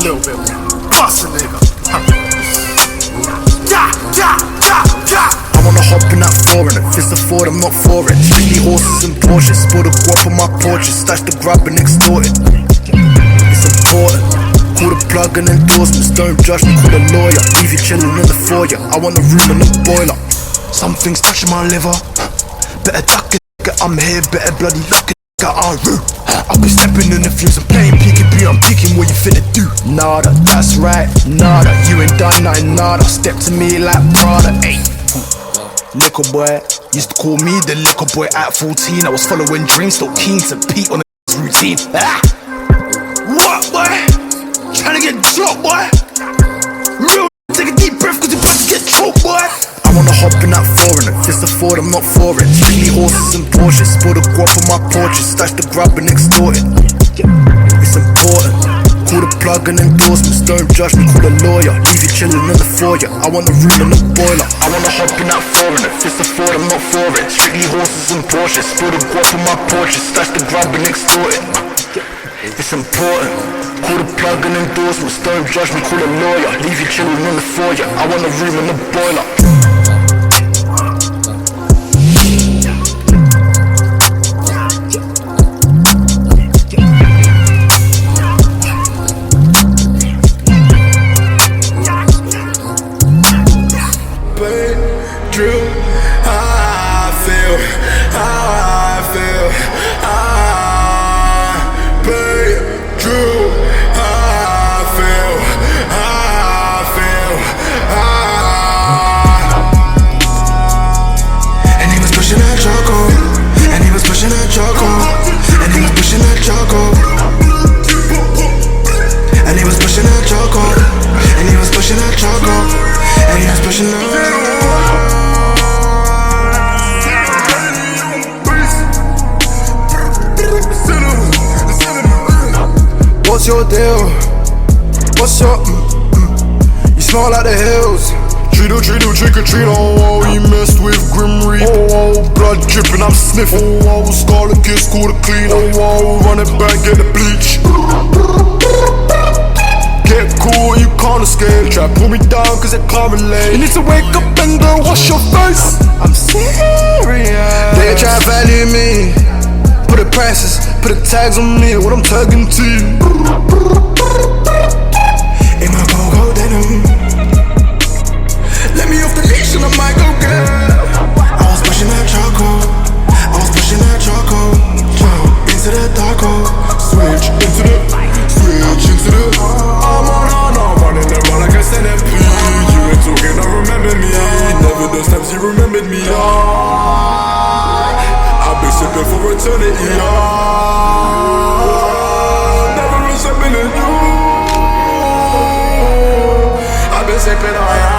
little bit bust a nigga. I wanna hop in that foreign, if it's a Ford, I'm not for it. Strictly horses and Porsches, spill the guap on my porches, stash the grab and extort it. It's important. Call the plug and endorsements, don't judge me, call a lawyer. Leave you chillin' in the foyer, I want a room in the boiler. Something's touching my liver, better duck it, nigga, I'm here, better bloody luck it, nigga, en route. I'll be stepping in the fuse and playing peekaboo, I'm peeking what you finna do. Nada, that's right, nada, you ain't done nothing, nada. Step to me like Prada, ayy. Liquor boy, used to call me the liquor boy at 14. I was following dreams, still keen to peak on the routine. What boy? Tryna get dropped boy. Real take a deep breath cause you about to get choked boy. I wanna hop in that foreign, if it's a Ford I'm not for it. Strictly horses and Porsches, spill the guap on my porches, stash the grab and extort it. It's important. Call the plug and endorsements, don't judge me, call a lawyer. Leave you chillin' in the foyer, I want a room in the boiler. I wanna hop in that foreign, if it's a Ford I'm not for it. Strictly horses and Porsches, spill the guap on my porches, stash the grab and extort it. It's important. Call the plug and endorsements, don't judge me, call a lawyer. Leave you chillin' in the foyer, I want a room in the boiler. Drill, how I feel, how I feel, babe, drill, how I feel, how I feel, and he was pushing that choco, and he was pushing that choco, and he was pushing that choco, and he was pushing that choco, and he was pushing that choco, and he was pushing that. What's your deal? What's your You smell like the hills. Cheeto, Cheeto, trick or treat. Oh, he messed with Grim Reaper. Oh, blood dripping, I'm sniffing. Oh, scarlet kiss, call the clean. Oh, run it back, get the bleach. Get cool, you can't escape. Try pull me down cause it can't relate. You need to wake up and go wash your face. I'm serious. They try to value me. Put the prices, put the tags on me, what I'm tagging to. In my go-go denim. Let me off the leash and I might go get. I was pushing that choco, I was pushing that choco. Into the taco, switch into the, I'm running around like a centipede. You ain't talking, don't remember me. Never those times you remembered me. I've been sipping for eternity, never resembling you. I've been sipping on